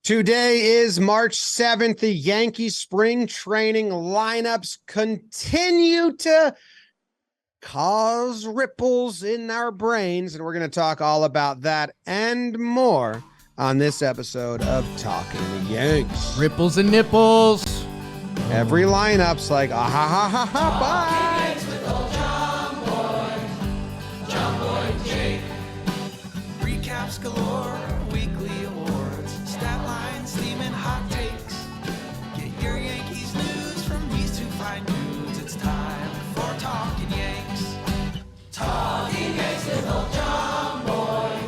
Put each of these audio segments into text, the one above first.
Today is March 7th. The Yankees spring training lineups continue to cause ripples in our brains, and we're going to talk all about that and more on this episode of Talking the Yanks. Ripples and nipples. Every lineup's like, ah ha ha ha ha, bye. Jomboy and Jake. Recaps galore, weekly awards, stat lines, theme, and hot takes. Get your Yankees news from these two fine dudes. It's time for Talkin' Yanks. Talkin' Yanks with old Jomboy.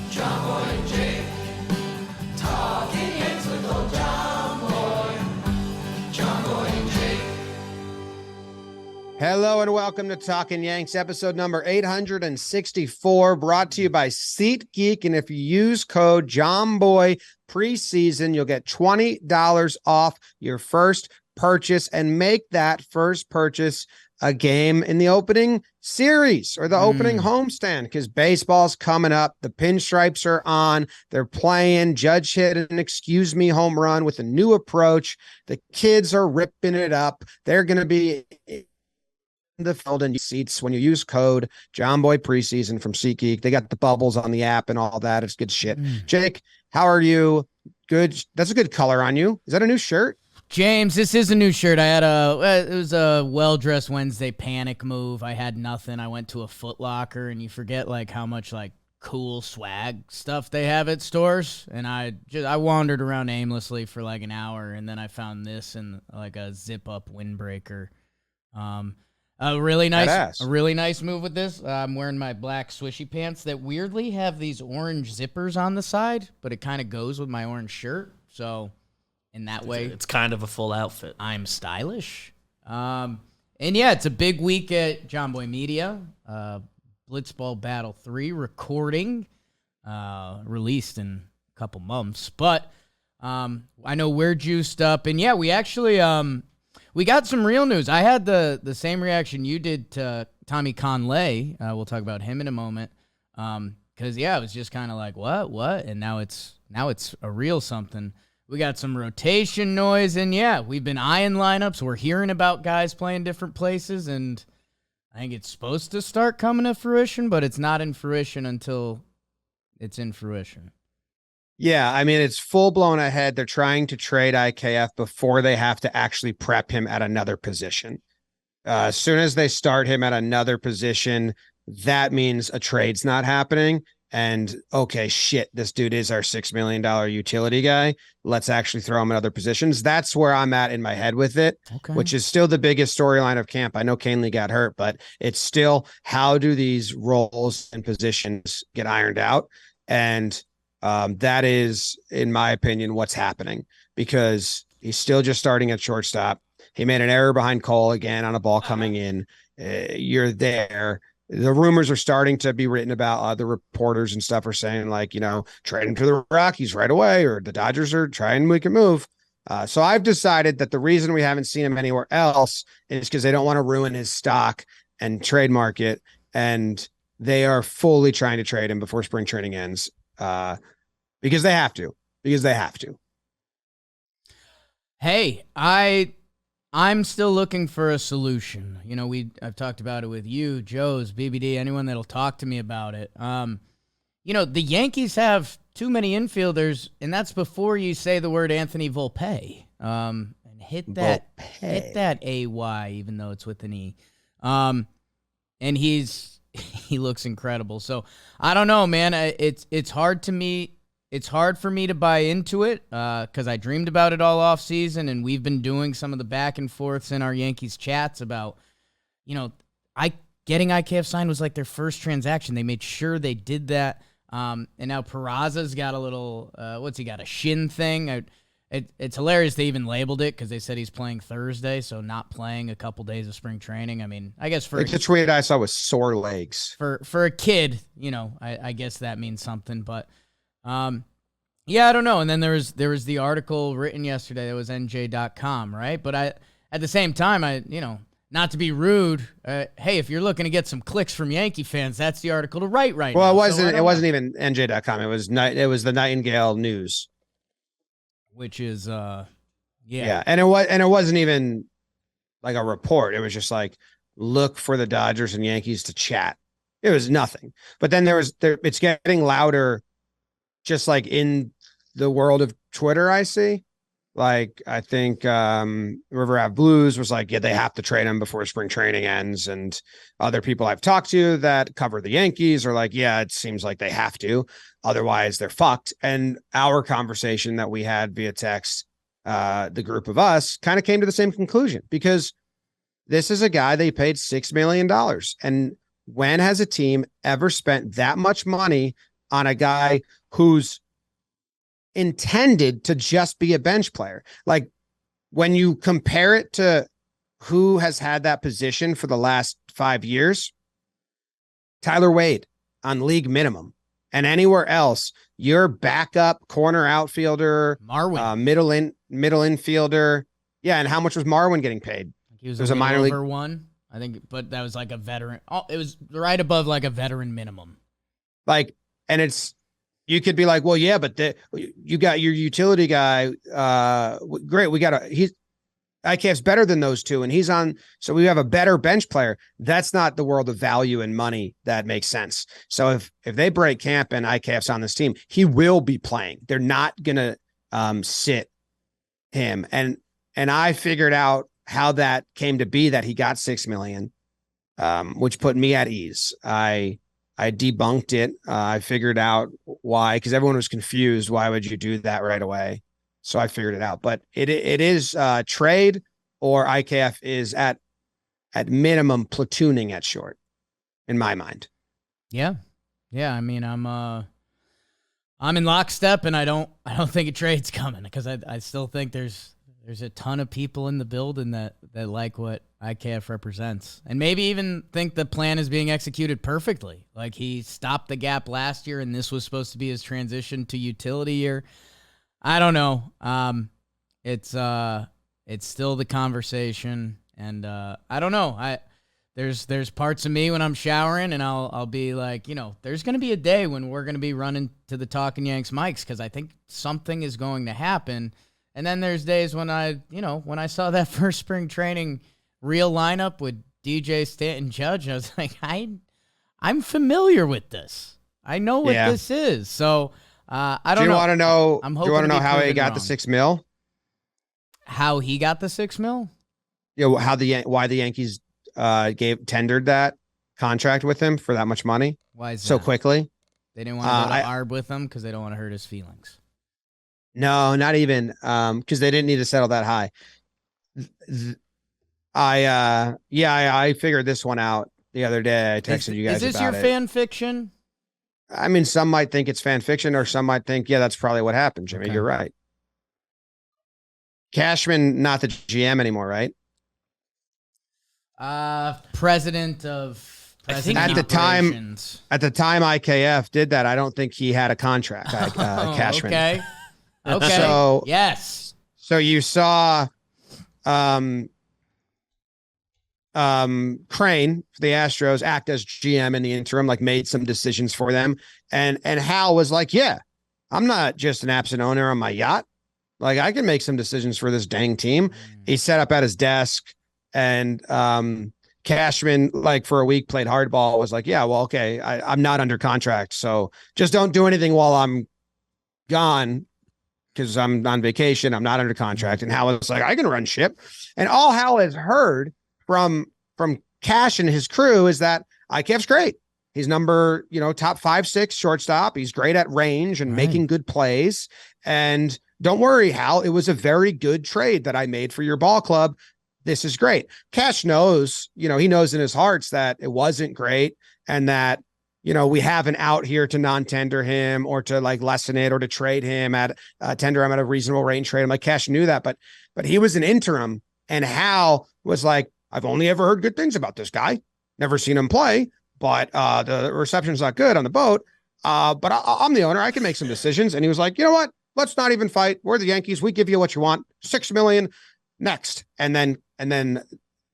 Jomboy and Jake. Talkin' Yanks with old Jomboy. Jomboy and Jake. Hello and welcome to Talkin' Yanks, episode number 864, brought to you by SeatGeek. And if you use code Jomboy preseason, you'll get $20 off your first purchase, and make that first purchase a game in the opening series or the opening homestand, because baseball's coming up. The pinstripes are on. They're playing. Judge hit an excuse me home run with a new approach. The kids are ripping it up. They're going to be the field in seats when you use code Jomboy preseason from SeatGeek. They got the bubbles on the app and all that. It's good shit. Jake, how are you? Good. That's a good color on you. Is that a new shirt? James, this is a new shirt. It was a well-dressed Wednesday panic move. I had nothing. I went to a Foot Locker, and you forget like how much like cool swag stuff they have at stores. And I wandered around aimlessly for like an hour, and then I found this and like a zip-up windbreaker. A really nice move with this. I'm wearing my black swishy pants that weirdly have these orange zippers on the side, but it kind of goes with my orange shirt. So in that way, it's kind of a full outfit. I'm stylish. And yeah, it's a big week at Jomboy Media. Blitzball Battle 3 recording, released in a couple months. But I know we're juiced up. And yeah, we actually we got some real news. I had the same reaction you did to Tommy Kahnle. We'll talk about him in a moment. Because yeah, it was just kind of like what, and now it's a real something. We got some rotation noise, and yeah, we've been eyeing lineups. We're hearing about guys playing different places, and I think it's supposed to start coming to fruition, but it's not in fruition until it's in fruition. Yeah, I mean, it's full blown ahead. They're trying to trade IKF before they have to actually prep him at another position. As soon as they start him at another position, that means a trade's not happening. And okay, shit, this dude is our $6 million utility guy. Let's actually throw him in other positions. That's where I'm at in my head with it, which is still the biggest storyline of camp. I know Kahnle got hurt, but it's still, how do these roles and positions get ironed out? And that is, in my opinion, what's happening, because he's still just starting at shortstop. He made an error behind Cole again on a ball coming in. You're there. The rumors are starting to be written about. The reporters and stuff are saying, like, trade him to the Rockies right away, or the Dodgers are trying to make a move. So I've decided that the reason we haven't seen him anywhere else is because they don't want to ruin his stock and trademark it. And they are fully trying to trade him before spring training ends, because they have to. Hey, I'm still looking for a solution. I've talked about it with you, Joe's, BBD, anyone that'll talk to me about it. The Yankees have too many infielders, and that's before you say the word Anthony Volpe. And hit that AY, even though it's with an E. And he looks incredible. So I don't know, man. It's hard to me. It's hard for me to buy into it because I dreamed about it all off season, and we've been doing some of the back and forths in our Yankees chats about, getting IKF signed was like their first transaction. They made sure they did that. And now Peraza's got a little, what's he got, a shin thing? It's hilarious they even labeled it because they said he's playing Thursday, so not playing a couple days of spring training. I mean, I guess for the tweet I saw was sore legs. For a kid, I guess that means something, but yeah, I don't know. And then there was the article written yesterday that was NJ.com, right? But at the same time, not to be rude, hey, if you're looking to get some clicks from Yankee fans, that's the article to write right now. Well, it wasn't even NJ.com. It was the Nightingale News. which is Yeah. And it wasn't even like a report. It was just like, look for the Dodgers and Yankees to chat. It was nothing. But then it's getting louder, just like in the world of Twitter, I see. Like, I think River Ave Blues was like, yeah, they have to trade him before spring training ends. And other people I've talked to that cover the Yankees are like, yeah, it seems like they have to. Otherwise, they're fucked. And our conversation that we had via text, the group of us, kind of came to the same conclusion, because this is a guy they paid $6 million. And when has a team ever spent that much money on a guy who's intended to just be a bench player? Like, when you compare it to who has had that position for the last 5 years, Tyler Wade on league minimum, and anywhere else, your backup corner outfielder, Marwin, middle infielder. Yeah. And how much was Marwin getting paid? He was a minor league one, I think, but that was like a veteran. Oh, it was right above like a veteran minimum. Like, and you could be like, well, yeah, but you got your utility guy. Great. IKF's better than those two, and he's on. So we have a better bench player. That's not the world of value and money that makes sense. So if they break camp and IKF's on this team, he will be playing. They're not gonna sit him. And I figured out how that came to be, that he got $6 million, which put me at ease. I debunked it. I figured out why, because everyone was confused. Why would you do that right away? So I figured it out. But it is trade, or IKF is at minimum platooning at short, in my mind. Yeah. I mean, I'm in lockstep, and I don't think a trade's coming, because I still think there's a ton of people in the building that like what IKF represents, and maybe even think the plan is being executed perfectly. Like, he stopped the gap last year, and this was supposed to be his transition to utility year. I don't know. It's still the conversation, and I don't know. There's parts of me when I'm showering, and I'll be like, there's going to be a day when we're going to be running to the Talkin' Yanks mics, because I think something is going to happen. And then there's days when when I saw that first spring training real lineup with DJ, Stanton, Judge, I was like, I'm familiar with this. I know what this is. So I don't know. Do you want to know? I'm do you want to know how he got the $6 million? How he got the $6 million? Yeah. Why the Yankees tendered that contract with him for that much money? Why is that? So quickly? They didn't want to go to ARB with him because they don't want to hurt his feelings. No, not even, because they didn't need to settle that high. I figured this one out the other day. I texted you guys about it. Is this your fan fiction? I mean, some might think it's fan fiction, or some might think, yeah, that's probably what happened, Jimmy. Okay. You're right. Cashman, not the GM anymore, right? President of at the time IKF did that, I don't think he had a contract. Cashman. Okay. Okay. So yes. So you saw Crane for the Astros act as GM in the interim, like made some decisions for them. And Hal was like, yeah, I'm not just an absent owner on my yacht. Like, I can make some decisions for this dang team. He sat up at his desk, and Cashman, like, for a week played hardball, was like, yeah, well, okay, I'm not under contract, so just don't do anything while I'm gone, because I'm on vacation. I'm not under contract. And Hal was like, I can run ship. And all Hal has heard from Cash and his crew is that IKF's great. He's number, top 5-6 shortstop. He's great at range and making good plays. And don't worry, Hal, it was a very good trade that I made for your ball club. This is great. Cash knows, he knows in his hearts that it wasn't great, and that, we have an out here to non-tender him, or to like lessen it, or to trade him at tender him at a reasonable rate and trade him. Like, Cash knew that, but he was an interim, and Hal was like, I've only ever heard good things about this guy. Never seen him play, but the reception's not good on the boat. But I'm the owner. I can make some decisions. And he was like, you know what? Let's not even fight. We're the Yankees. We give you what you want. $6 million next. And then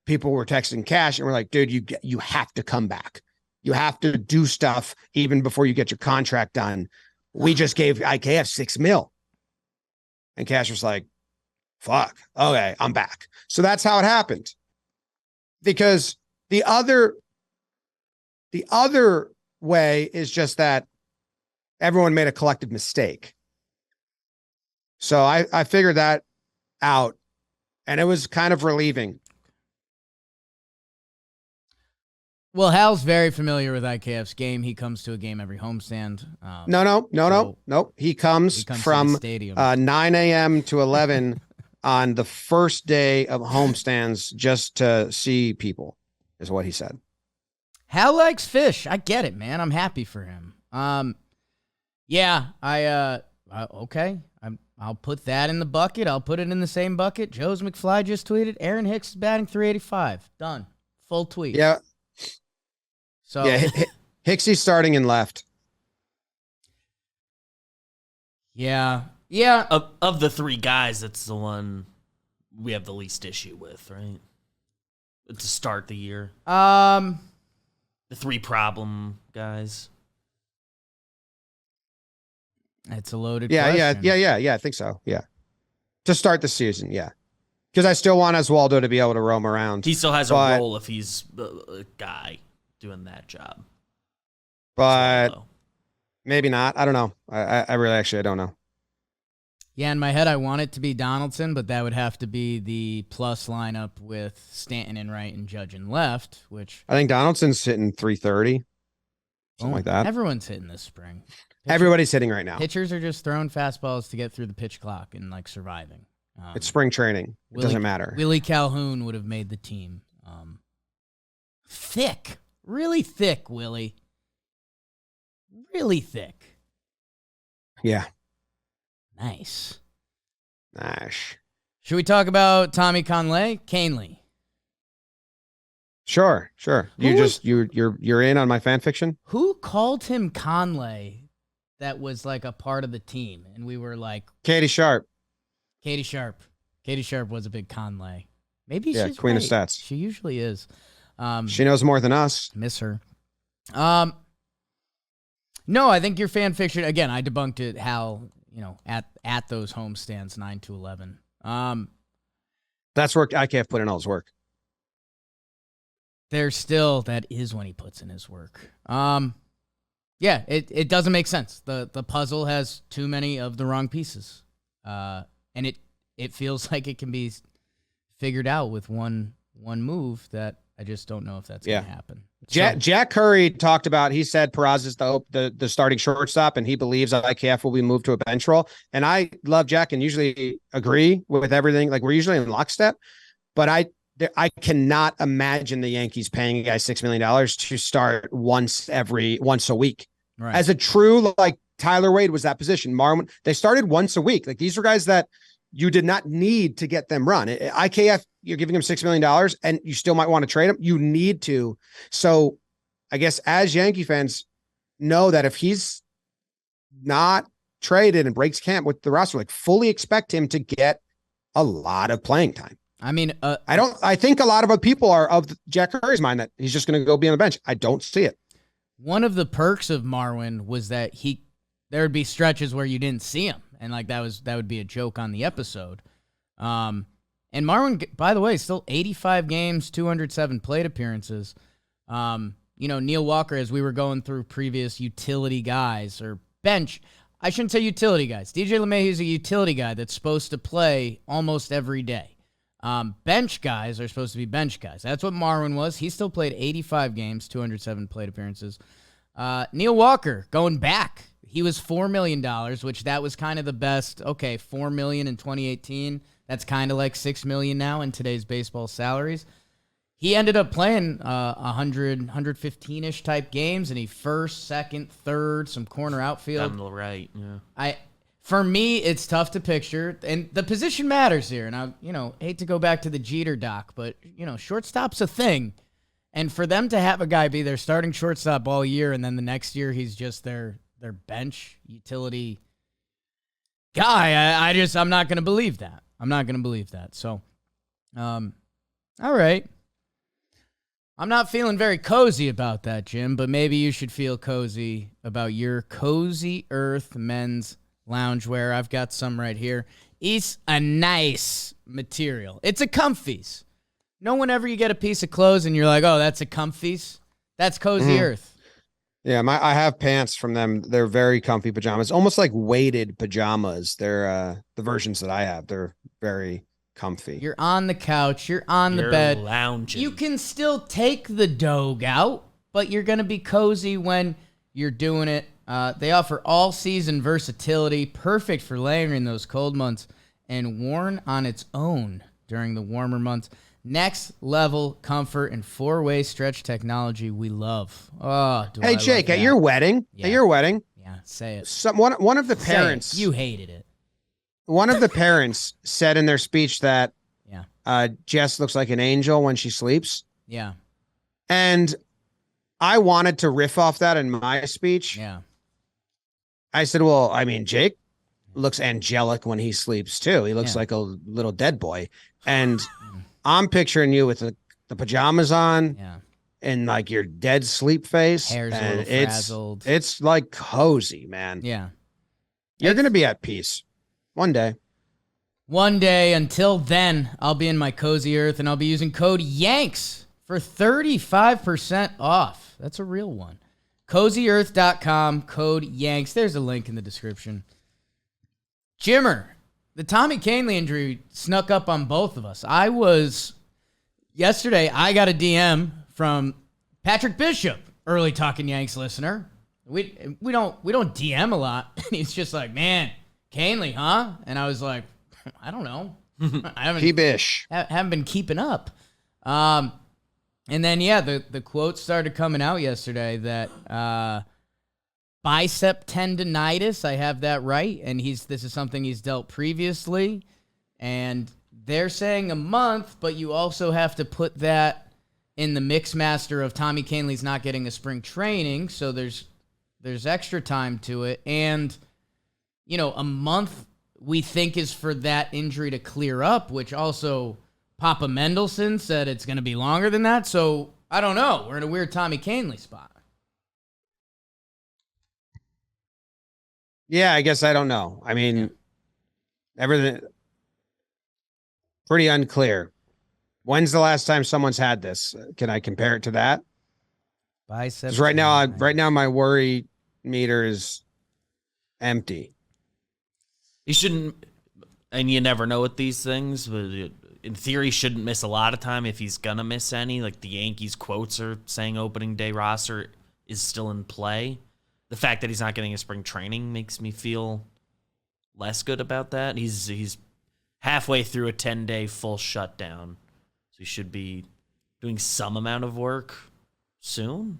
people were texting Cash and were like, dude, you have to come back. You have to do stuff even before you get your contract done. We just gave IKF $6 million. And Cash was like, fuck, okay, I'm back. So that's how it happened. Because the other way is just that everyone made a collective mistake. So I figured that out, and it was kind of relieving. Well, Hal's very familiar with IKF's game. He comes to a game every homestand. No. He comes from to the stadium. 9 a.m. to 11 on the first day of homestands just to see people, is what he said. Hal likes fish. I get it, man. I'm happy for him. Okay. I'll put that in the bucket. I'll put it in the same bucket. Joe's McFly just tweeted, Aaron Hicks is batting .385. Done. Full tweet. Yeah. So yeah, Hicksy's starting in left. Yeah. Of the three guys, that's the one we have the least issue with, right? To start the year. The three problem guys. It's a loaded question. Yeah. I think so. Yeah. To start the season, yeah. Because I still want Oswaldo to be able to roam around. He still has a role if he's a guy doing that job. But maybe not. I don't know. I really I don't know. Yeah, in my head, I want it to be Donaldson, but that would have to be the plus lineup with Stanton in right and Judge in left, which... I think Donaldson's hitting 330, something like that. Everyone's hitting this spring. Everybody's hitting right now. Pitchers are just throwing fastballs to get through the pitch clock and, surviving. It's spring training. It doesn't matter. Willie Calhoun would have made the team. Thick. Really thick, Willie. Really thick. Yeah. Nice. Should we talk about Tommy Kahnle? Sure. You're in on my fan fiction? Who called him Kahnle that was a part of the team? And we were like... Katie Sharp. Katie Sharp was a big Kahnle. Maybe she's queen right. of stats. She usually is. She knows more than us. Miss her. No, I think your fan fiction, again, I debunked it how, at those homestands 9 to 11. That's where IKF put in all his work. That is when he puts in his work. Yeah, it doesn't make sense. The puzzle has too many of the wrong pieces. And it feels like it can be figured out with one move that I just don't know if that's going to happen. Jack Curry talked about, he said Peraza is the starting shortstop, and he believes IKF will be moved to a bench role. And I love Jack and usually agree with everything. We're usually in lockstep, but I cannot imagine the Yankees paying a guy $6 million to start once a week. Right. As a true, Tyler Wade was that position. Marwin, they started once a week. These were guys that you did not need to get them run. IKF, you're giving him $6 million and you still might want to trade him. You need to. So I guess as Yankee fans know that if he's not traded and breaks camp with the roster, fully expect him to get a lot of playing time. I mean, I think a lot of people are of Jack Curry's mind that he's just going to go be on the bench. I don't see it. One of the perks of Marwin was that there would be stretches where you didn't see him. And that would be a joke on the episode. And Marwin, by the way, still 85 games, 207 plate appearances. Neil Walker, as we were going through previous utility guys or bench, I shouldn't say utility guys. DJ LeMahieu is a utility guy that's supposed to play almost every day. Bench guys are supposed to be bench guys. That's what Marwin was. He still played 85 games, 207 plate appearances. Neil Walker, going back, he was $4 million, which that was kind of the best. Okay, $4 million in 2018. That's kind of like $6 million now in today's baseball salaries. He ended up playing 100, 115-ish type games, and he first, second, third, some corner outfield. On the right, yeah. For me, it's tough to picture, and the position matters here. And I, hate to go back to the Jeter doc, but shortstop's a thing, and for them to have a guy be their starting shortstop all year, and then the next year he's just their bench utility guy, I'm not going to believe that. I'm not going to believe that. So, all right. I'm not feeling very cozy about that, Jim, but maybe you should feel cozy about your Cozy Earth men's loungewear. I've got some right here. It's a nice material. It's a comfies. No, whenever you get a piece of clothes and you're like, oh, that's a comfies, that's Cozy Earth. Yeah, I have pants from them. They're very comfy pajamas, almost like weighted pajamas. They're the versions that I have. They're very comfy. You're on the couch. You're on the bed. Lounging. You can still take the dog out, but you're going to be cozy when you're doing it. They offer all-season versatility, perfect for layering in those cold months, and worn on its own during the warmer months. Next level comfort and 4-way stretch technology we love. Oh, do Hey, I Jake, love at that. your wedding, Yeah, say it. one of the Say it. parents, You hated it. one of the parents said in their speech that Yeah. Jess looks like an angel when she sleeps. Yeah. And I wanted to riff off that in my speech. Yeah. I said, well, I mean, Jake looks angelic when he sleeps too. He looks Yeah. like a little dead boy. And I'm picturing you with the pajamas on Yeah. and like your dead sleep face. Hair's a and little frazzled. It's like cozy, man. Yeah. You're going to be at peace one day. One day, until then, I'll be in my Cozy Earth and I'll be using code YANKS for 35% off. That's a real one. CozyEarth.com, code YANKS. There's a link in the description. Jimmer, the Tommy Kahnle injury snuck up on both of us. Yesterday, I got a DM from Patrick Bishop, early Talkin' Yanks listener. We don't DM a lot. And he's just like, man, Kahnle, huh? And I was like, I don't know. I haven't been keeping up. And then, the quotes started coming out yesterday that bicep tendonitis, I have that right, and this is something he's dealt previously, and they're saying a month, but you also have to put that in the mix master of Tommy Kahnle's not getting a spring training, so there's extra time to it, and, a month we think is for that injury to clear up, which also Papa Mendelson said it's going to be longer than that, so I don't know. We're in a weird Tommy Kahnle spot. Yeah, I guess I don't know. I mean, everything pretty unclear. When's the last time someone's had this? Can I compare it to that? Bicep. Because right now my worry meter is empty. You shouldn't, and you never know with these things, but in theory, shouldn't miss a lot of time if he's going to miss any. Like the Yankees quotes are saying opening day roster is still in play. The fact that he's not getting a spring training makes me feel less good about that. He's halfway through a 10-day full shutdown, so he should be doing some amount of work soon.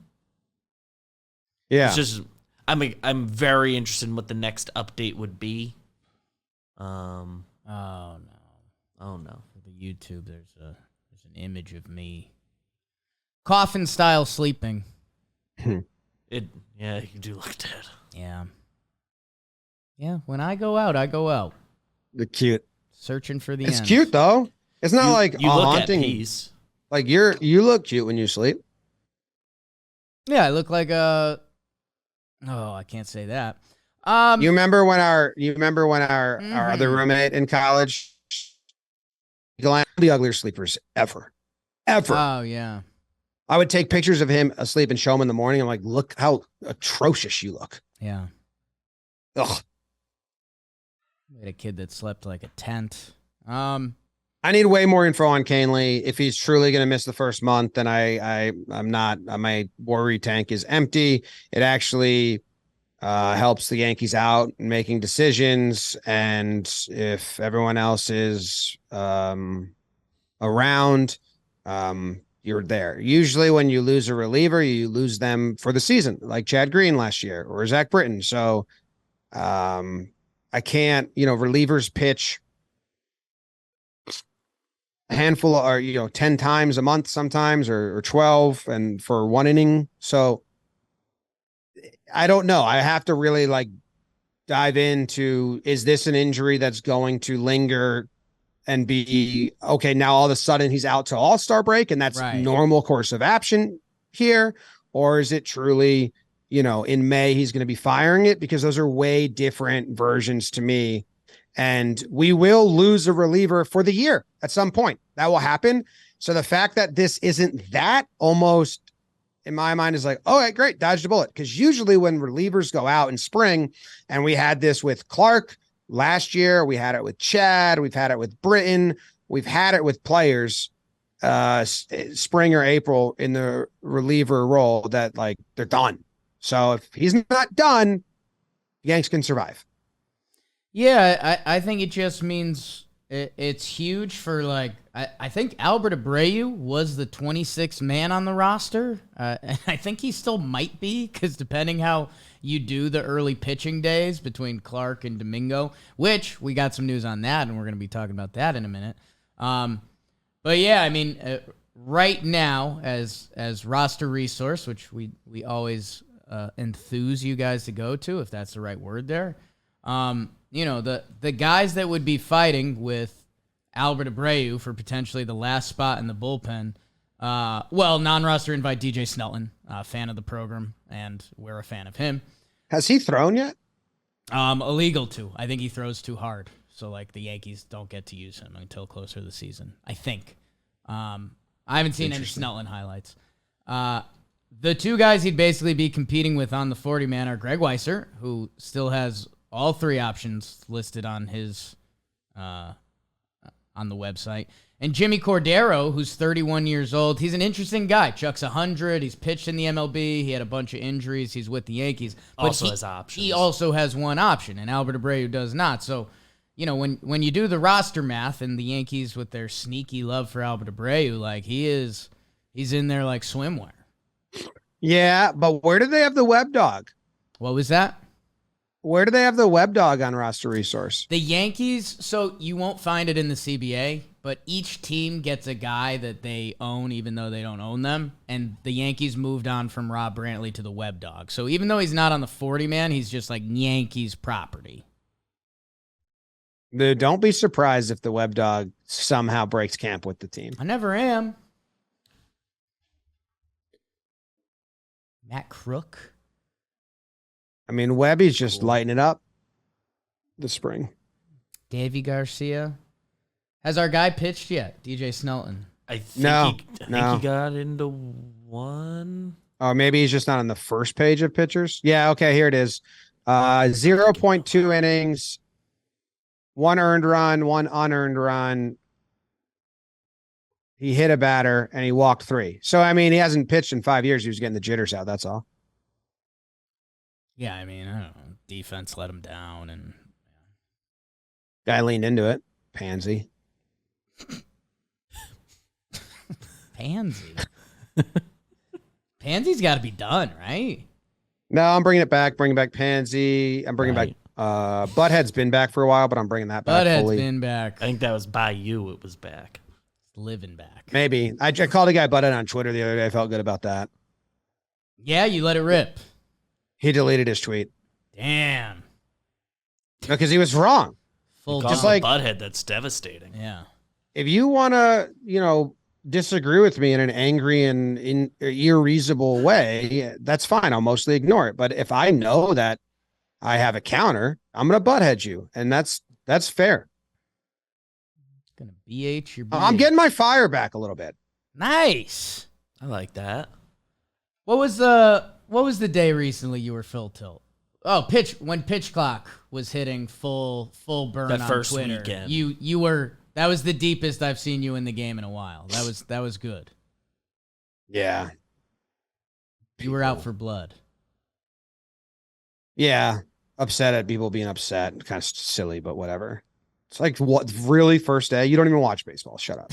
Yeah. It's just I'm very interested in what the next update would be. Oh no. Oh no. For the YouTube, there's an image of me coffin style sleeping. Yeah, you do look dead. Yeah. Yeah, when I go out, I go out. The cute. Searching for the It's ends. cute though. It's not like you a look haunting. at peace. Like you look cute when you sleep. Yeah, I look like a. Oh, I can't say that. You remember when our other roommate in college, Glenn, the ugliest sleepers ever. Oh yeah. I would take pictures of him asleep and show him in the morning. I'm like, look how atrocious you look. Yeah. Ugh. We had a kid that slept like a tent. I need way more info on Kahnle. If he's truly going to miss the first month, then I'm not. My worry tank is empty. It actually helps the Yankees out in making decisions, and if everyone else is around, you're there. Usually, when you lose a reliever, you lose them for the season, like Chad Green last year or Zach Britton. So, I can't. Relievers pitch a handful or 10 times a month sometimes or 12 and for one inning. So I don't know. I have to really dive into, is this an injury that's going to linger and be okay? Now all of a sudden he's out to All-Star break and that's Right. normal course of action here. Or is it truly, in May he's going to be firing it? Because those are way different versions to me. And we will lose a reliever for the year at some point. That will happen. So the fact that this isn't that almost, in my mind, is like, all right, great, dodged a bullet. Because usually when relievers go out in spring, and we had this with Clark last year, we had it with Chad, we've had it with Britton, we've had it with players spring or April in the reliever role that like they're done. So if he's not done, Yanks can survive. Yeah, I think it just means it's huge for like I think Albert Abreu was the 26th man on the roster. And I think he still might be because depending how you do the early pitching days between Clark and Domingo, which we got some news on that, and we're going to be talking about that in a minute. But yeah, I mean, right now as roster resource, which we always enthuse you guys to go to, if that's the right word there. The guys that would be fighting with Albert Abreu for potentially the last spot in the bullpen. Non-roster invite DJ Snelton, fan of the program, and we're a fan of him. Has he thrown yet? Illegal to. I think he throws too hard. So, like, the Yankees don't get to use him until closer to the season, I think. I haven't seen any Snelton highlights. The two guys he'd basically be competing with on the 40-man are Greg Weisser, who still has all three options listed on his on the website, and Jimmy Cordero, who's 31 years old. He's an interesting guy. Chuck's 100. He's pitched in the MLB. He had a bunch of injuries. He's with the Yankees. But Also has options. He also has one option, and Albert Abreu does not. So, when you do the roster math and the Yankees with their sneaky love for Albert Abreu, like he's in there like swimwear. Yeah, but where do they have the web dog? What was that? Where do they have the web dog on roster resource? The Yankees, so you won't find it in the CBA, but each team gets a guy that they own even though they don't own them, and the Yankees moved on from Rob Brantley to the web dog. So even though he's not on the 40-man, he's just like Yankees property. Dude, don't be surprised if the web dog somehow breaks camp with the team. I never am. Matt Crook. I mean, Webby's just lighting it up this spring. Davey Garcia. Has our guy pitched yet? DJ Snelton. I think he got into one. Oh, maybe he's just not on the first page of pitchers. Yeah, okay, here it is. 0.2 innings, 1 earned run, 1 unearned run. He hit a batter, and he walked 3. So, I mean, he hasn't pitched in 5 years. He was getting the jitters out, that's all. Yeah, I mean, I don't know. Defense let him down, and Guy leaned into it. Pansy. Pansy. Pansy's got to be done, right? No, I'm bringing it back. Bringing back Pansy. I'm bringing back. Butthead's been back for a while, but I'm bringing that back. Butthead's fully. been back. I think that was by you. It was back. Living back. Maybe. I called a guy Butthead on Twitter the other day. I felt good about that. Yeah, you let it rip. He deleted his tweet. Damn. Because he was wrong. Full Just like- butthead, that's devastating. Yeah. If you want to, disagree with me in an angry and irreasonable way, that's fine. I'll mostly ignore it. But if I know that I have a counter, I'm going to butthead you. And that's fair. Gonna BH your. I'm getting my fire back a little bit. Nice. I like that. What was the day recently you were full tilt? Oh, when pitch clock was hitting full burn That on first Twitter. weekend. You were. That was the deepest I've seen you in the game in a while. That was good. Yeah. You were out for blood. Yeah. Upset at people being upset. Kind of silly, but whatever. It's like, what, really, first day? You don't even watch baseball. Shut up.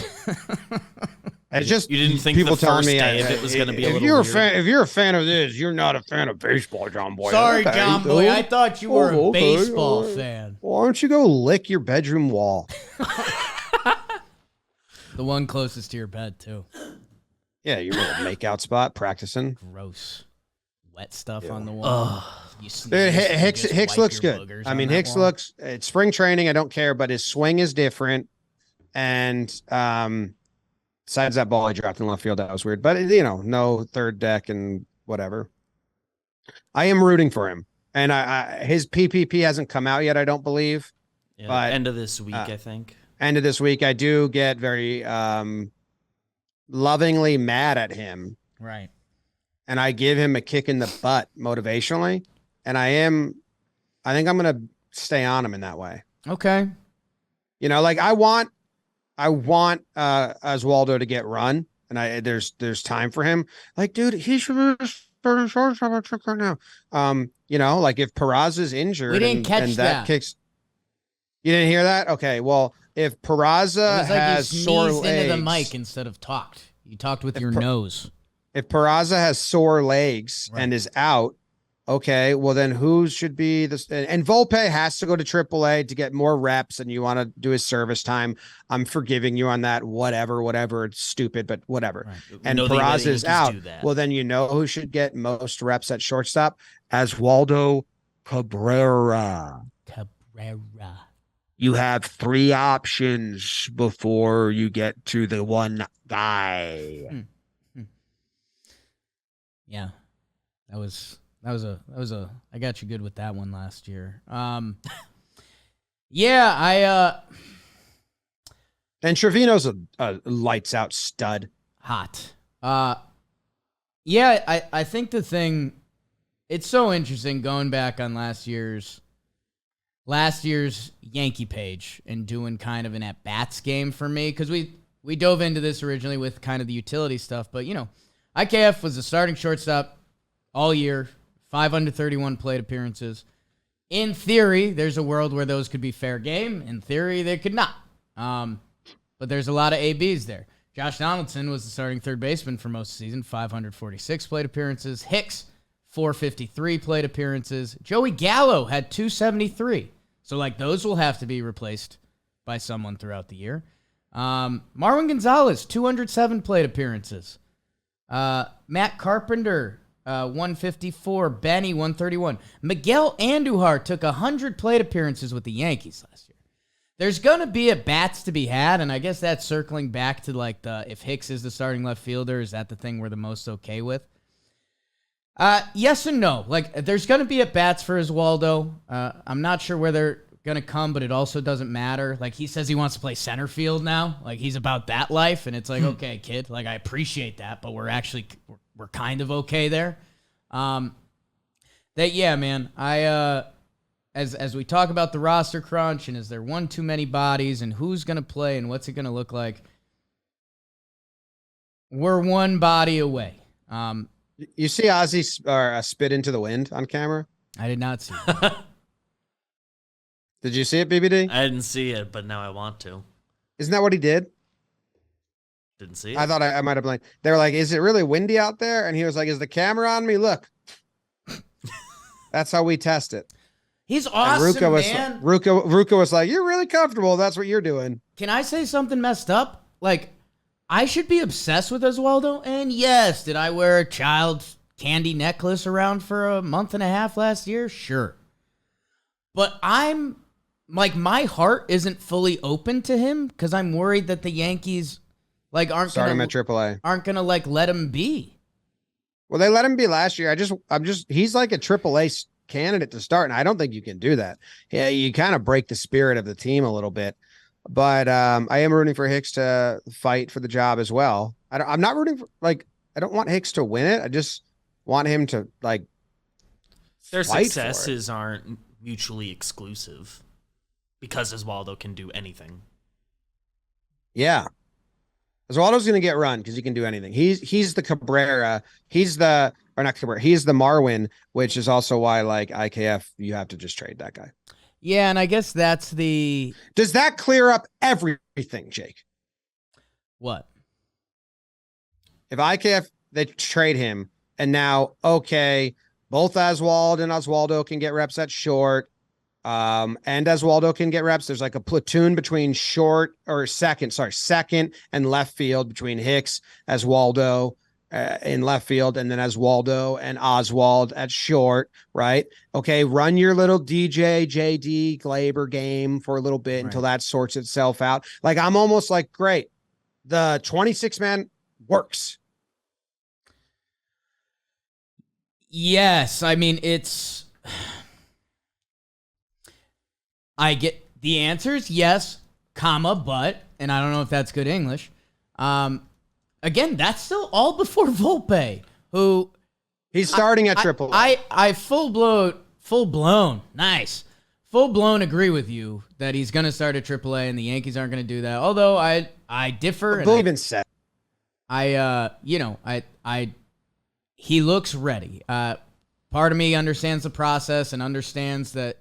It's just You didn't think people the telling first me day of it was going to be a if little you're weird? if you're a fan of this, you're not a fan of baseball, Jomboy. Sorry, Okay. Jomboy. I thought you were a Okay, baseball all right. fan. Why don't you go lick your bedroom wall? The one closest to your bed, too. Yeah, your little makeout spot, practicing. Gross. Wet stuff Yeah. on the wall. You Dude, sneeze, you Hicks just Hicks wipe looks your good. boogers I on mean, that Hicks wall. looks. It's spring training. I don't care, but his swing is different. And besides that ball he dropped in left field, that was weird. But no third deck and whatever. I am rooting for him, and his PPP hasn't come out yet. I don't believe. Yeah, But end of this week, I think. end of this week, I do get very lovingly mad at him. Right. And I give him a kick in the butt motivationally. And I think I'm going to stay on him in that way. Okay. You know, like I want Oswaldo to get run, and there's time for him. Like, dude, he should be starting shortstop right now. You know, like if Peraza's injured, We didn't catch that. Kicks. You didn't hear that? Okay, well, if Peraza It was like has you sore sneezed legs into the mic instead of talked. You talked with your nose. if Peraza has sore legs and is out, okay, well then who should be this? And Volpe has to go to AAA to get more reps, and you want to do his service time. I'm forgiving you on that. Whatever. It's stupid, but whatever. Right. And Peraza is out. Well, then you know who should get most reps at shortstop? Oswaldo Cabrera. You have 3 options before you get to the one guy. Yeah, that was a. I got you good with that one last year. Yeah, And Trevino's a lights out stud. hot. Yeah, I think the thing, it's so interesting going back on last year's Yankee page and doing kind of an at-bats game for me, because we dove into this originally with kind of the utility stuff, but you know, IKF was the starting shortstop all year, 531 plate appearances. In theory, there's a world where those could be fair game. In theory, they could not. But there's a lot of ABs there. Josh Donaldson was the starting third baseman for most of the season, 546 plate appearances. Hicks, 453 plate appearances. Joey Gallo had 273. So, like, those will have to be replaced by someone throughout the year. Marwin Gonzalez, 207 plate appearances. Matt Carpenter, 154. Benny, 131. Miguel Andujar took 100 plate appearances with the Yankees last year. There's going to be at-bats to be had, and I guess that's circling back to, like, if Hicks is the starting left fielder, is that the thing we're the most okay with? Yes and no. Like, there's going to be at-bats for Oswaldo. I'm not sure where they're going to come, but it also doesn't matter. Like, he says he wants to play center field now. Like, he's about that life, and it's like, okay, kid, like, I appreciate that, but we're kind of okay there. Yeah, man, as we talk about the roster crunch and is there one too many bodies and who's going to play and what's it going to look like, we're one body away. You see Ozzy spit into the wind on camera? I did not see that. Did you see it, BBD? I didn't see it, but now I want to. Isn't that what he did? Didn't see it. I thought I might have blanked. They were like, "Is it really windy out there?" And he was like, "Is the camera on me? Look." That's how we test it. He's awesome, man. Ruka was like, "You're really comfortable. That's what you're doing." Can I say something messed up? Like, I should be obsessed with Oswaldo. And yes, did I wear a child's candy necklace around for a month and a half last year? Sure. But I'm like, my heart isn't fully open to him because I'm worried that the Yankees like aren't him at AAA. Aren't gonna like let him be. Well, they let him be last year. He's like a AAA candidate to start, and I don't think you can do that. Yeah, you kind of break the spirit of the team a little bit. But I am rooting for Hicks to fight for the job as well. I'm not rooting for, like, I don't want Hicks to win it. I just want him to, like, their successes aren't mutually exclusive because Oswaldo can do anything. Yeah. Oswaldo's going to get run because he can do anything. He's the Cabrera. He's the Marwin, which is also why, like, IKF, you have to just trade that guy. Yeah, and I guess that's the... Does that clear up everything, Jake? What? If IKF, they trade him, and now, okay, both Oswald and Oswaldo can get reps at short, and Oswaldo can get reps. There's like a platoon between second and left field between Hicks, Oswaldo, in left field, and then Oswaldo and Oswald at short, right? Okay, run your little DJ, JD, Glaber game for a little bit until that sorts itself out. Like, I'm almost like, great, the 26-man works. Yes, I mean, I get The answer is yes, comma, but, and I don't know if that's good English. Again, that's still all before Volpe, who He's starting at triple. I full blown agree with you that he's going to start at AAA and the Yankees aren't going to do that. Although I differ. Bill even said, he looks ready. Part of me understands the process and understands that,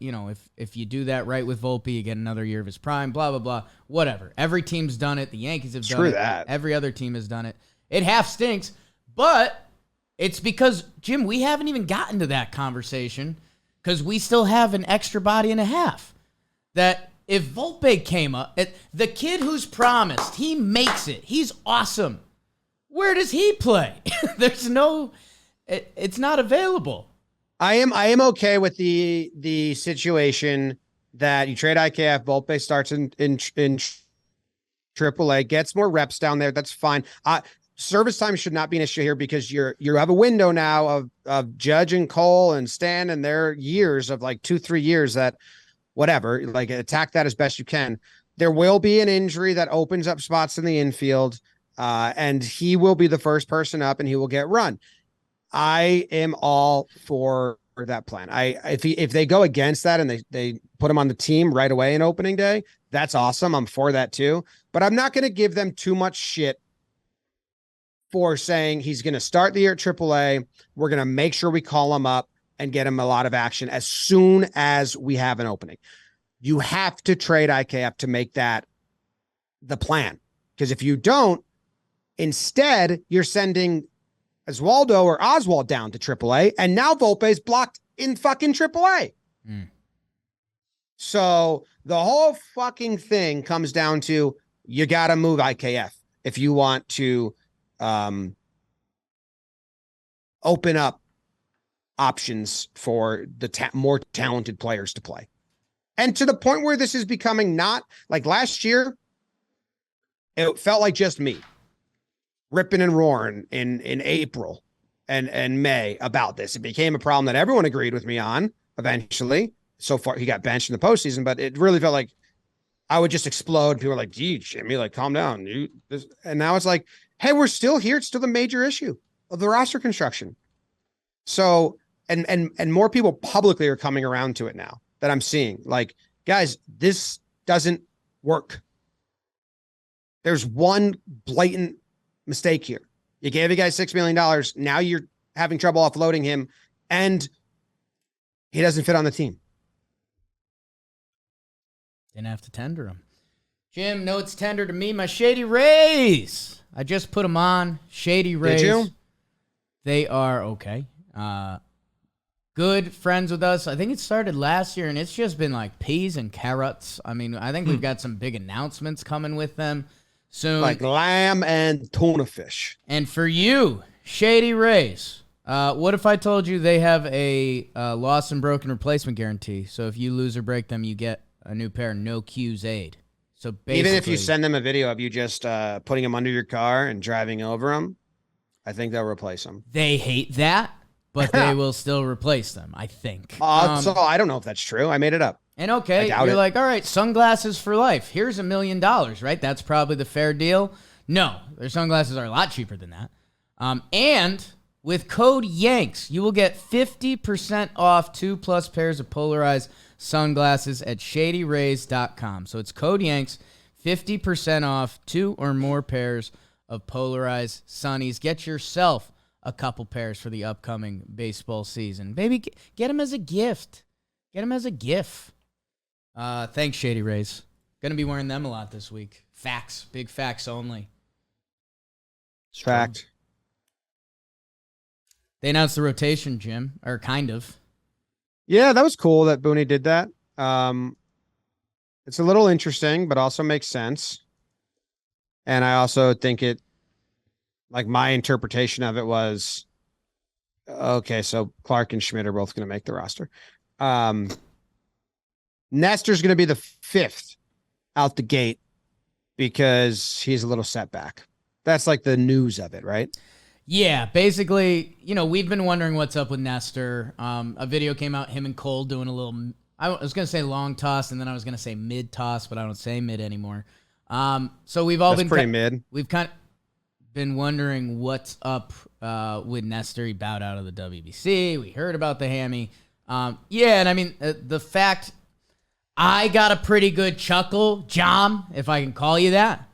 if you do that right with Volpe, you get another year of his prime, blah, blah, blah, whatever. Every team's done it. The Yankees have done it. that. Every other team has done it. It half stinks, but it's because, Jim, we haven't even gotten to that conversation because we still have an extra body and a half. That if Volpe came up, the kid who's promised, he makes it. He's awesome. Where does he play? There's no, it's not available. I am okay with the situation that you trade IKF, Volpe starts in AAA, gets more reps down there. That's fine. Service time should not be an issue here because you have a window now of Judge and Cole and Stan and their years of like 2-3 years that whatever, like attack that as best you can. There will be an injury that opens up spots in the infield, and he will be the first person up and he will get run. I am all for that plan. If they go against that and they put him on the team right away in opening day, that's awesome. I'm for that too. But I'm not going to give them too much shit for saying he's going to start the year at AAA. We're going to make sure we call him up and get him a lot of action as soon as we have an opening. You have to trade IKF to make that the plan. Because if you don't, instead, you're sending Oswaldo or Oswald down to AAA, and now Volpe's blocked in fucking AAA. So the whole fucking thing comes down to you got to move IKF if you want to open up options for the more talented players to play. And to the point where this is becoming not like last year, it felt like just me ripping and roaring in April and May about this. It became a problem that everyone agreed with me on eventually. So far, he got benched in the postseason, but it really felt like I would just explode. People were like, gee, Jimmy, like, calm down. And now it's like, hey, we're still here. It's still the major issue of the roster construction. So, and more people publicly are coming around to it now that I'm seeing. Like, guys, this doesn't work. There's one blatant mistake here. You gave a guy $6 million. Now you're having trouble offloading him, and he doesn't fit on the team. Didn't have to tender him. Jim, no, it's tender to me. My Shady Rays. I just put them on. Shady Rays. Did you? They are okay. Good friends with us. I think it started last year, and it's just been like peas and carrots. I mean, I think we've got some big announcements coming with them soon. Like lamb and tuna fish. And for you, Shady Rays, what if I told you they have a lost and broken replacement guarantee? So if you lose or break them, you get a new pair, no Q's aid. So basically, even if you send them a video of you just putting them under your car and driving over them, I think they'll replace them. They hate that, but they will still replace them, I think. So I don't know if that's true. I made it up. And okay, you're like, all right, sunglasses for life. Here's $1 million, right? That's probably the fair deal. No, their sunglasses are a lot cheaper than that. And with code YANKS, you will get 50% off 2+ pairs of polarized sunglasses at shadyrays.com. So it's code YANKS, 50% off 2 or more pairs of polarized sunnies. Get yourself a couple pairs for the upcoming baseball season. Baby, get them as a gift. Get them as a gift. Thanks, Shady Rays. Gonna be wearing them a lot this week. Facts. Big facts only. Fact. They announced the rotation, Jim, or kind of. Yeah, that was cool that Boone did that. It's a little interesting, but also makes sense. And I also think like my interpretation of it was, okay, so Clark and Schmidt are both going to make the roster. Nestor's going to be the 5th out the gate because he's a little setback. That's like the news of it, right? Yeah, basically, we've been wondering what's up with Nestor. A video came out, him and Cole doing a little, I was going to say long toss, and then I was going to say mid toss, but I don't say mid anymore. So we've all That's been pretty mid. We've kind of been wondering what's up with Nestor. He bowed out of the WBC. We heard about the hammy. Yeah, and I mean, the fact I got a pretty good chuckle, Jom, if I can call you that.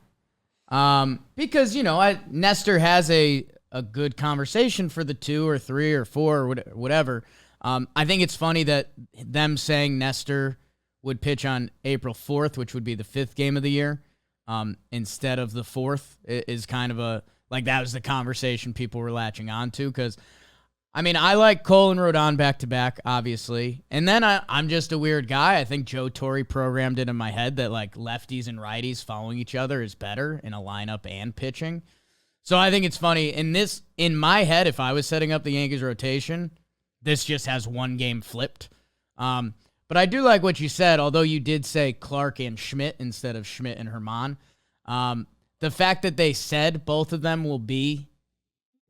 Because, Nestor has a good conversation for the 2 or 3 or 4 or whatever. I think it's funny that them saying Nestor would pitch on April 4th, which would be the 5th game of the year, instead of the 4th is kind of that was the conversation people were latching on to. Because, I mean, I like Cole and Rodon back-to-back, obviously. And then I'm just a weird guy. I think Joe Torre programmed it in my head that, lefties and righties following each other is better in a lineup and pitching. So I think it's funny. In my head, if I was setting up the Yankees rotation, this just has one game flipped. But I do like what you said, although you did say Clark and Schmidt instead of Schmidt and Herman. The fact that they said both of them will be,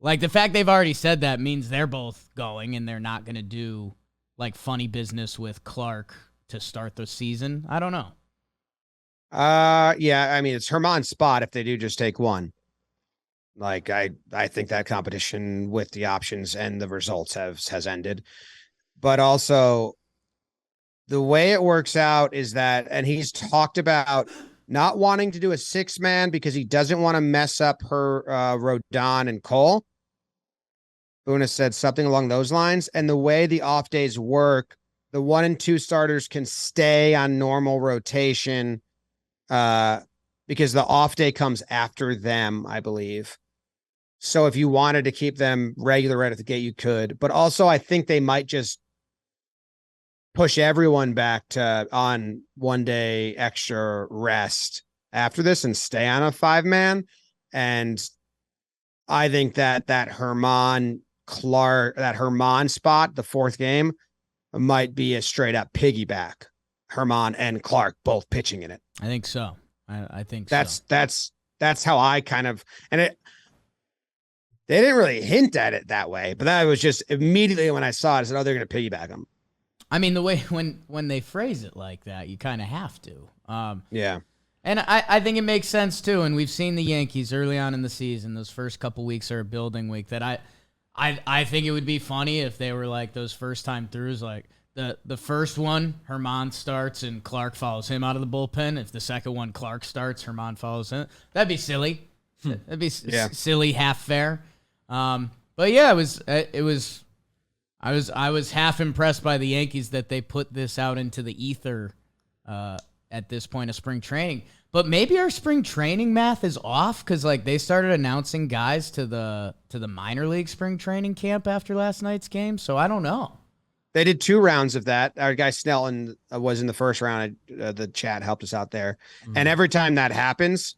the fact they've already said that means they're both going and they're not going to do, funny business with Clark to start the season. I don't know. Yeah, I mean, it's Herman's spot if they do just take one. I think that competition with the options and the results has ended. But also, the way it works out is that, and he's talked about not wanting to do a 6-man because he doesn't want to mess up her Rodon and Cole. Boone has said something along those lines. And the way the off days work, the 1 and 2 starters can stay on normal rotation because the off day comes after them, I believe. So if you wanted to keep them regular right at the gate, you could. But also, I think they might just push everyone back to on 1 day extra rest after this and stay on a 5-man. And I think that Herman Clark, that Herman spot, the 4th game, might be a straight up piggyback. Herman and Clark both pitching in it. I think so. I think that's how I kind of, and they didn't really hint at it that way, but that was just immediately when I saw it, I said, oh, they're going to piggyback them. I mean, the way when they phrase it like that, you kind of have to. Yeah. And I think it makes sense, too. And we've seen the Yankees early on in the season. Those first couple weeks are a building week. That I think it would be funny if they were those first time throughs. The first one, Herman starts and Clark follows him out of the bullpen. If the second one, Clark starts, Herman follows him. That'd be silly. That'd be silly, half fair. But yeah, I was half impressed by the Yankees that they put this out into the ether at this point of spring training. But maybe our spring training math is off because they started announcing guys to the minor league spring training camp after last night's game. So I don't know. They did 2 rounds of that. Our guy Snelton was in the first round. The chat helped us out there. Mm-hmm. And every time that happens,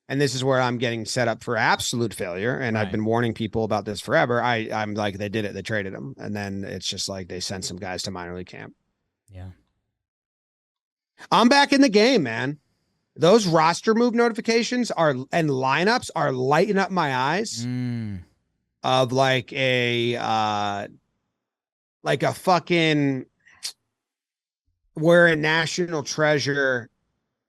and this is where I'm getting set up for absolute failure. And I've been warning people about this forever. I'm like, they did it. They traded them. And then it's just they sent some guys to minor league camp. Yeah. I'm back in the game, man. Those roster move notifications and lineups are lighting up my eyes of a fucking, we're a national treasure.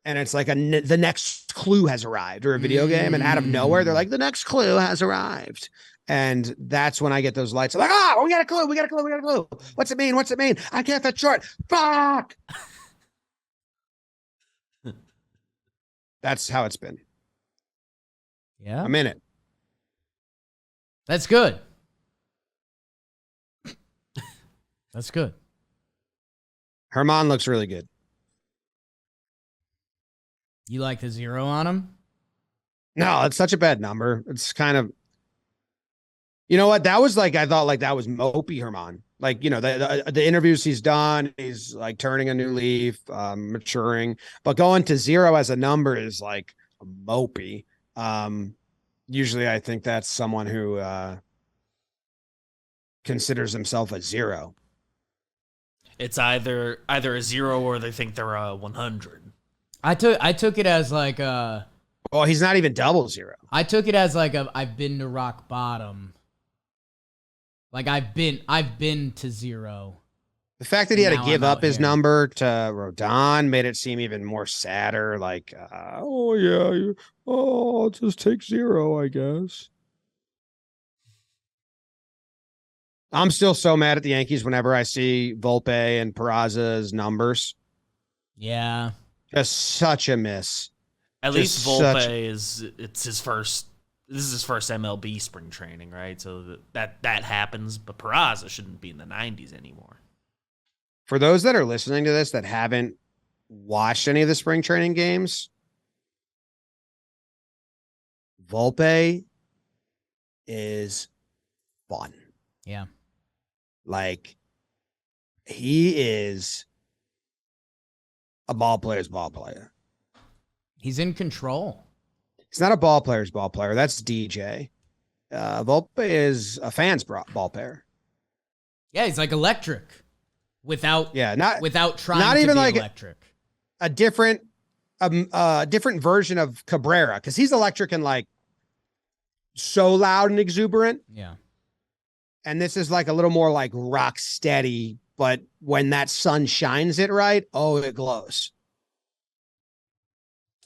And it's the next clue has arrived, or a video game, and out of nowhere, they're like, the next clue has arrived. And that's when I get those lights. I'm like, we got a clue. We got a clue. What's it mean? I can't fit short. Fuck. That's how it's been. Yeah. I'm in it. That's good. That's good. Herman looks really good. You like the 0 on him? No, it's such a bad number. It's kind of, you know what? That was I thought that was mopey Herman. The interviews he's done, he's turning a new leaf, maturing, but going to 0 as a number is mopey. Usually I think that's someone who considers himself a 0. It's either a 0 or they think they're a 100. I took it as well, he's not even double 0. I took it as I've been to rock bottom. I've been to 0. The fact that he had to Now give I'm up out his here. number to Rodon made it seem even more sadder. Like, oh yeah, I'll just take 0, I guess. I'm still so mad at the Yankees whenever I see Volpe and Peraza's numbers. Yeah. Just such a miss. At Just least such- Volpe this is his first MLB spring training, right? So that happens, but Peraza shouldn't be in the 90s anymore. For those that are listening to this that haven't watched any of the spring training games, Volpe is fun. Yeah. Like, he is a ball player's ball player. He's in control. He's not a ball player's ball player. That's DJ. Volpe is a fan's ball player. Yeah, he's like electric without without trying not to even be like electric. a different version of Cabrera, because he's electric and like so loud and exuberant. Yeah. And this is like a little more like rock steady, but when that sun shines it right, oh, it glows.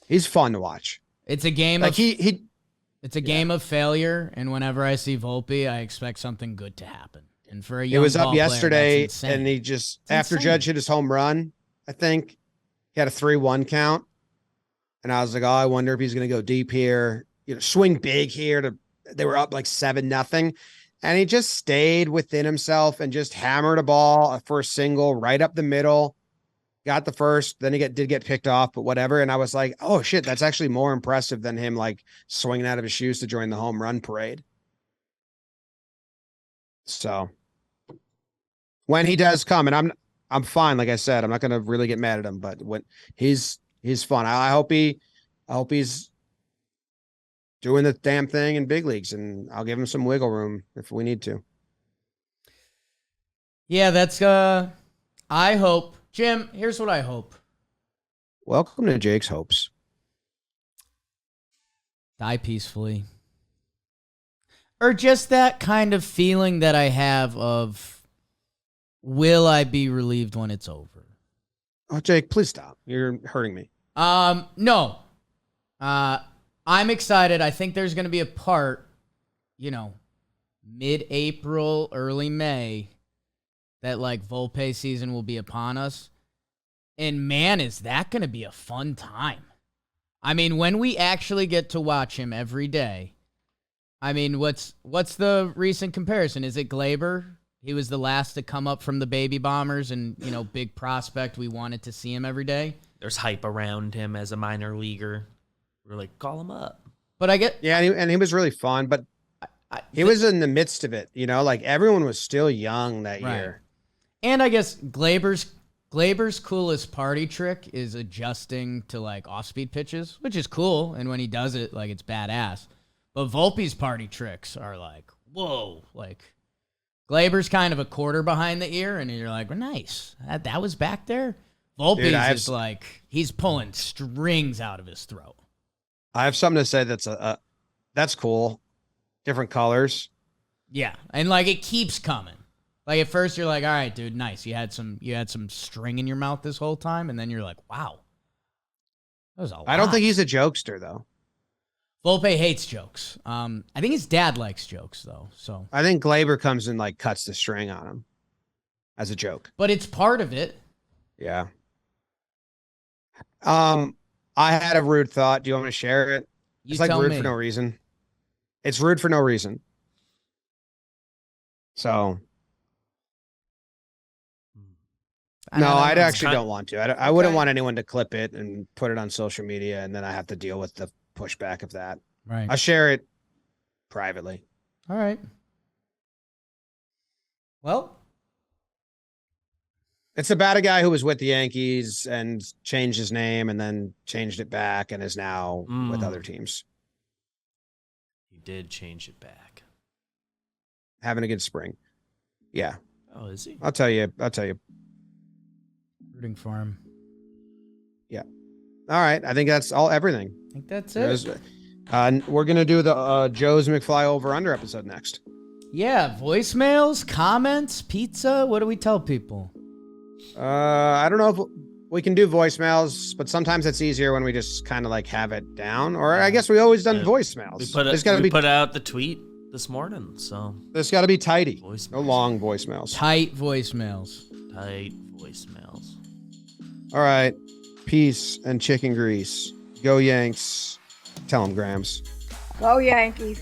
He's fun to watch. It's a game Like of it's a game of failure, and whenever I see Volpe, I expect something good to happen. And for a young it was ball up player, yesterday, that's insane. and he just It's after insane. Judge hit his home run, I think he had a 3-1 count, and I was like, oh, I wonder if he's going to go deep here, swing big here. They were up like 7-0, and he just stayed within himself and just hammered a ball for a single right up the middle. Got the first, then he did get picked off, but whatever. And I was like, oh shit, that's actually more impressive than him like swinging out of his shoes to join the home run parade. So when he does come, and I'm fine, like I said, I'm not gonna really get mad at him, but when he's fun. I hope he's doing the damn thing in big leagues, and I'll give him some wiggle room if we need to. Yeah, that's I hope. Jim, here's what I hope. Welcome to Jake's hopes. Die peacefully. Or just that kind of feeling that I have of, will I be relieved when it's over? Oh, Jake, please stop. You're hurting me. No. I'm excited. I think there's going to be a part, mid-April, early May, that like Volpe season will be upon us. And man, is that going to be a fun time. I mean, when we actually get to watch him every day. I mean, what's the recent comparison? Is it Glaber? He was the last to come up from the baby bombers and, big prospect. We wanted to see him every day. There's hype around him as a minor leaguer. We're like, call him up. But I get... Yeah, and he was really fun, but he was in the midst of it, like everyone was still young that year. And I guess Glaber's coolest party trick is adjusting to like off-speed pitches, which is cool. And when he does it, like it's badass. But Volpe's party tricks are like, whoa, like Glaber's kind of a quarter behind the ear, and you're like, well, nice. That was back there. Volpe's is like he's pulling strings out of his throat. I have something to say that's cool. Different colors. Yeah, and like it keeps coming. Like at first you're like, all right, dude, nice. You had some string in your mouth this whole time, and then you're like, wow. That was a lot. I don't think he's a jokester though. Volpe hates jokes. I think his dad likes jokes though. So I think Glaber comes and like cuts the string on him as a joke. But it's part of it. Yeah. I had a rude thought. Do you want me to share it? It's like rude for no reason. It's rude for no reason. So no, I actually don't want to. I wouldn't want anyone to clip it and put it on social media, and then I have to deal with the pushback of that. Right. I'll share it privately. All right. Well, it's about a guy who was with the Yankees and changed his name and then changed it back and is now with other teams. He did change it back. Having a good spring. Yeah. Oh, is he? I'll tell you. Rooting for him. Yeah. All right. I think that's everything. I think that's it. We're going to do the Joe's McFly over-under episode next. Yeah. Voicemails, comments, pizza. What do we tell people? I don't know if we can do voicemails, but sometimes it's easier when we just kind of like have it down. Or I guess we always done voicemails. We put out the tweet this morning, so there's got to be tidy. Voicemails. No long voicemails. Tight voicemails. All right. Peace and chicken grease. Go Yanks. Tell them, Grams. Go Yankees.